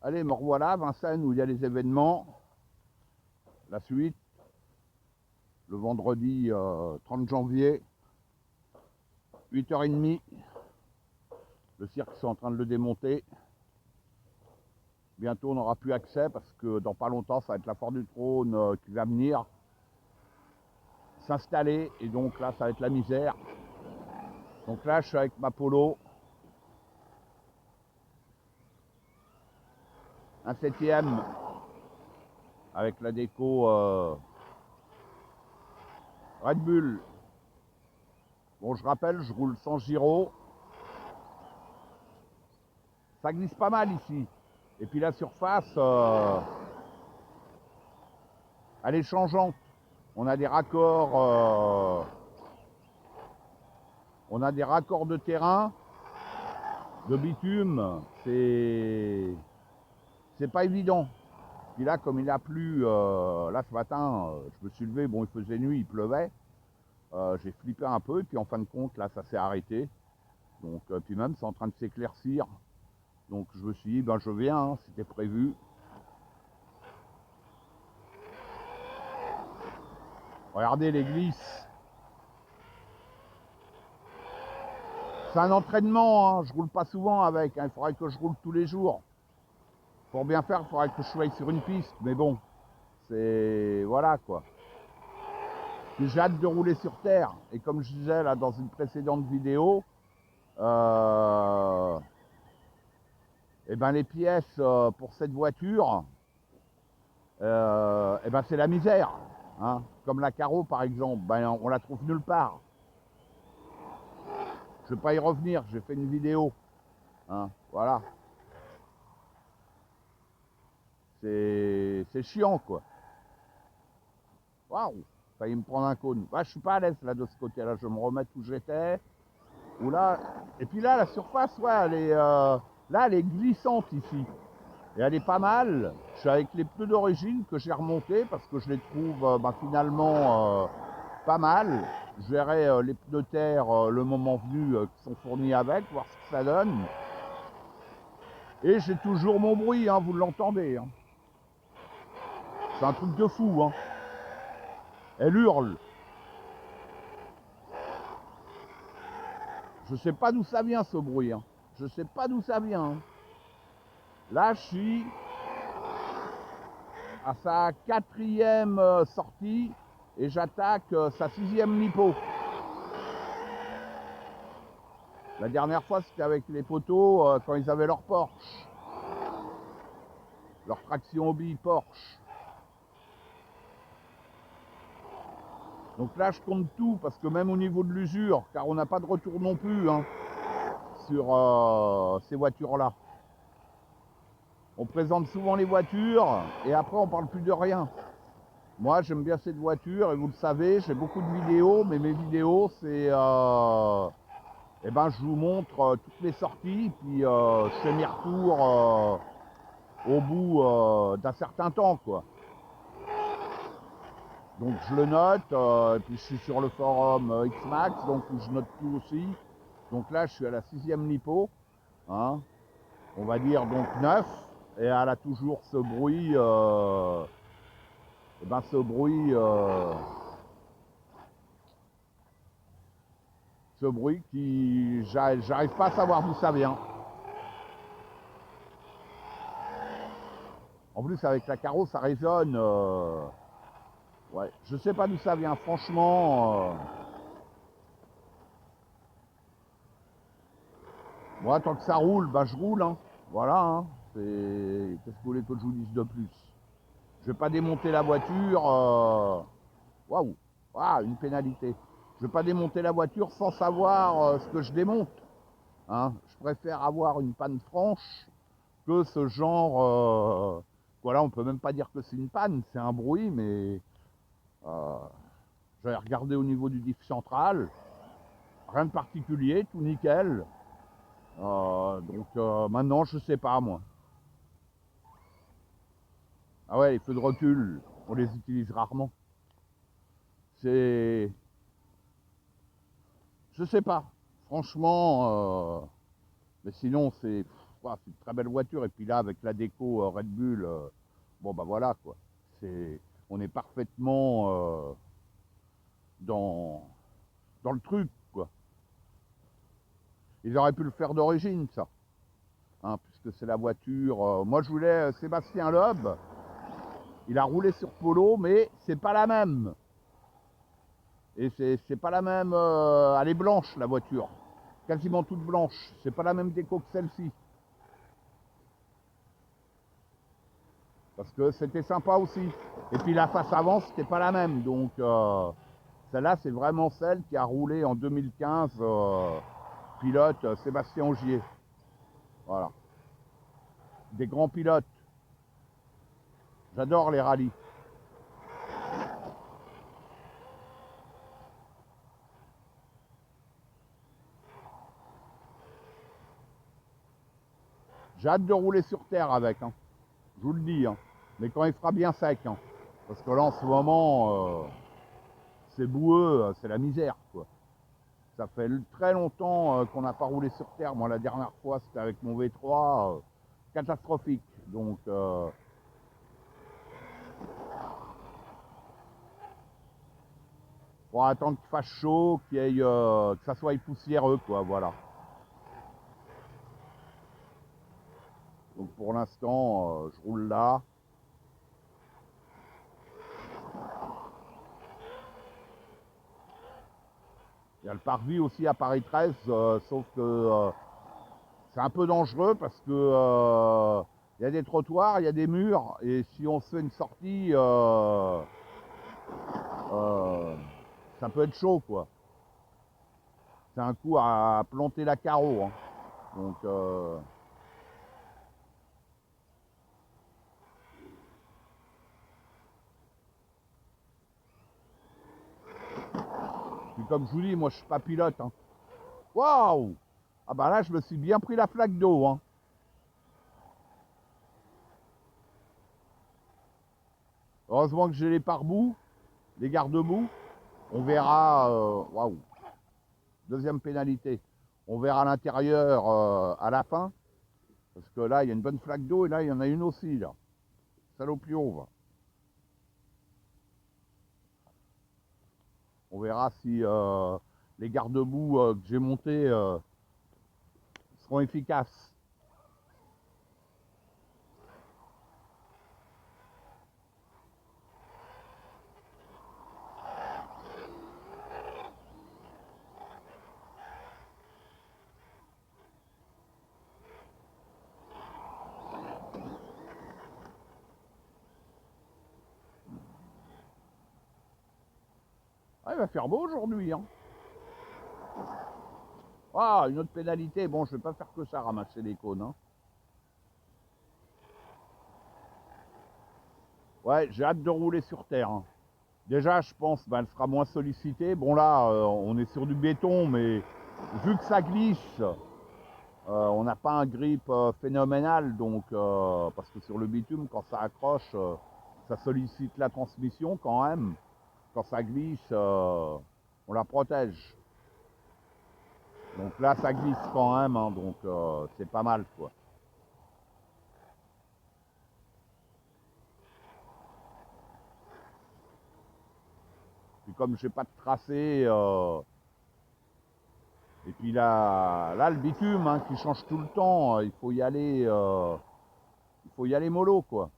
Allez, me revoilà, Vincennes, où il y a les événements. La suite, le vendredi 30 janvier, 8h30. Le cirque, sont en train de le démonter. Bientôt, on n'aura plus accès parce que dans pas longtemps, ça va être la foire du trône qui va venir s'installer. Et donc là, ça va être la misère. Donc là, je suis avec ma polo. Un 7e avec la déco Red Bull. Bon, je rappelle, je roule sans gyro. Ça glisse pas mal ici. Et puis la surface, elle est changeante. On a des raccords, de terrain, de bitume. C'est pas évident. Puis là, comme il a plu, là ce matin, je me suis levé, bon, il faisait nuit, il pleuvait. J'ai flippé un peu, et puis en fin de compte, là, ça s'est arrêté. Donc, puis même, c'est en train de s'éclaircir. Donc, je me suis dit, ben, je viens, hein, c'était prévu. Regardez les glisses. C'est un entraînement, hein. Je roule pas souvent avec, hein. Il faudrait que je roule tous les jours. Pour bien faire, il faudrait que je sois sur une piste. Mais bon, c'est... voilà quoi. J'ai hâte de rouler sur terre. Et comme je disais là dans une précédente vidéo, et ben les pièces pour cette voiture, et ben c'est la misère. Hein. Comme la Caro par exemple, ben on la trouve nulle part. Je vais pas y revenir, j'ai fait une vidéo. Hein. Voilà. C'est chiant quoi. Waouh, failli me prendre un cône. Bah, je suis pas à l'aise là de ce côté-là, je vais me remettre où j'étais. Ou là, et puis là, la surface, ouais, elle est, là, elle est glissante ici. Et elle est pas mal. Je suis avec les pneus d'origine que j'ai remontés parce que je les trouve bah, finalement pas mal. Je verrai les pneus terre le moment venu qui sont fournis avec, voir ce que ça donne. Et j'ai toujours mon bruit, hein, vous l'entendez. Hein. C'est un truc de fou. Hein. Elle hurle. Je sais pas d'où ça vient ce bruit. Hein. Je sais pas d'où ça vient. Hein. Là, je suis à sa 4e sortie et j'attaque sa 6e lipo. La dernière fois, c'était avec les poteaux quand ils avaient leur Porsche. Leur traction hobby Porsche. Donc là, je compte tout parce que même au niveau de l'usure, car on n'a pas de retour non plus hein, sur ces voitures-là. On présente souvent les voitures et après on parle plus de rien. Moi, j'aime bien cette voiture et vous le savez, j'ai beaucoup de vidéos, mais mes vidéos, c'est... eh ben, je vous montre toutes les sorties, puis je fais mes retours au bout d'un certain temps, quoi. Donc je le note, et puis je suis sur le forum Xmax, donc où je note tout aussi. Donc là, je suis à la 6e lipo, hein, on va dire donc 9, et elle a toujours ce bruit, et ben ce bruit qui, j'arrive pas à savoir d'où ça vient. En plus, avec la Caro, ça résonne. Ouais, je sais pas d'où ça vient, franchement. Moi, tant que ça roule, bah je roule. Hein. Voilà. Hein. Qu'est-ce que vous voulez que je vous dise de plus? Je vais pas démonter la voiture. Waouh, ah, une pénalité. Je vais pas démonter la voiture sans savoir ce que je démonte. Hein. Je préfère avoir une panne franche que ce genre. Voilà, on peut même pas dire que c'est une panne, c'est un bruit, mais j'avais regardé au niveau du diff central, rien de particulier, tout nickel. Donc maintenant, je sais pas moi. Ah ouais, les feux de recul, on les utilise rarement. C'est, je sais pas. Franchement, mais sinon c'est, c'est une très belle voiture. Et puis là, avec la déco Red Bull, bon bah voilà quoi. On est parfaitement dans, dans le truc quoi. Ils auraient pu le faire d'origine ça, hein, puisque c'est la voiture. Moi je voulais Sébastien Loeb. Il a roulé sur Polo, mais c'est pas la même. Et c'est pas la même. Elle est blanche la voiture, quasiment toute blanche. C'est pas la même déco que celle-ci. Parce que c'était sympa aussi. Et puis la face avant, c'était pas la même. Donc celle-là, c'est vraiment celle qui a roulé en 2015, pilote Sébastien Ogier. Voilà. Des grands pilotes. J'adore les rallyes. J'ai hâte de rouler sur terre avec, hein. Je vous le dis. Hein. Mais quand il fera bien sec. Hein. Parce que là, en ce moment, c'est boueux, c'est la misère, quoi. Ça fait très longtemps qu'on n'a pas roulé sur terre. Moi, la dernière fois, c'était avec mon V3. Catastrophique. Donc, faut attendre qu'il fasse chaud, que ça soit poussiéreux, quoi, voilà. Donc pour l'instant, je roule là. Il y a le parvis aussi à Paris 13, sauf que c'est un peu dangereux parce que il y a des trottoirs, il y a des murs, et si on se fait une sortie, ça peut être chaud, quoi. C'est un coup à planter la carreau. Hein. Donc, puis comme je vous dis, moi je suis pas pilote. Hein. Waouh! Ah bah là, je me suis bien pris la flaque d'eau. Hein. Heureusement que j'ai les pare-boues, les garde-boue. On verra. Waouh! Deuxième pénalité. On verra l'intérieur à la fin. Parce que là, il y a une bonne flaque d'eau et là, il y en a une aussi. Là. Salopio, va. On verra si les garde-boue que j'ai montés seront efficaces. Ah, il va faire beau aujourd'hui. Hein. Ah, une autre pénalité. Bon, je vais pas faire que ça, ramasser les cônes. Hein. Ouais, j'ai hâte de rouler sur terre. Hein. Déjà, je pense qu'elle sera moins sollicitée. Bon, là, on est sur du béton, mais vu que ça glisse, on n'a pas un grip phénoménal. Donc, parce que sur le bitume, quand ça accroche, ça sollicite la transmission quand même. Quand ça glisse, on la protège. Donc là, ça glisse quand même, hein, donc c'est pas mal, quoi. Puis comme j'ai pas de tracé, et puis là le bitume hein, qui change tout le temps, il faut y aller mollo, quoi.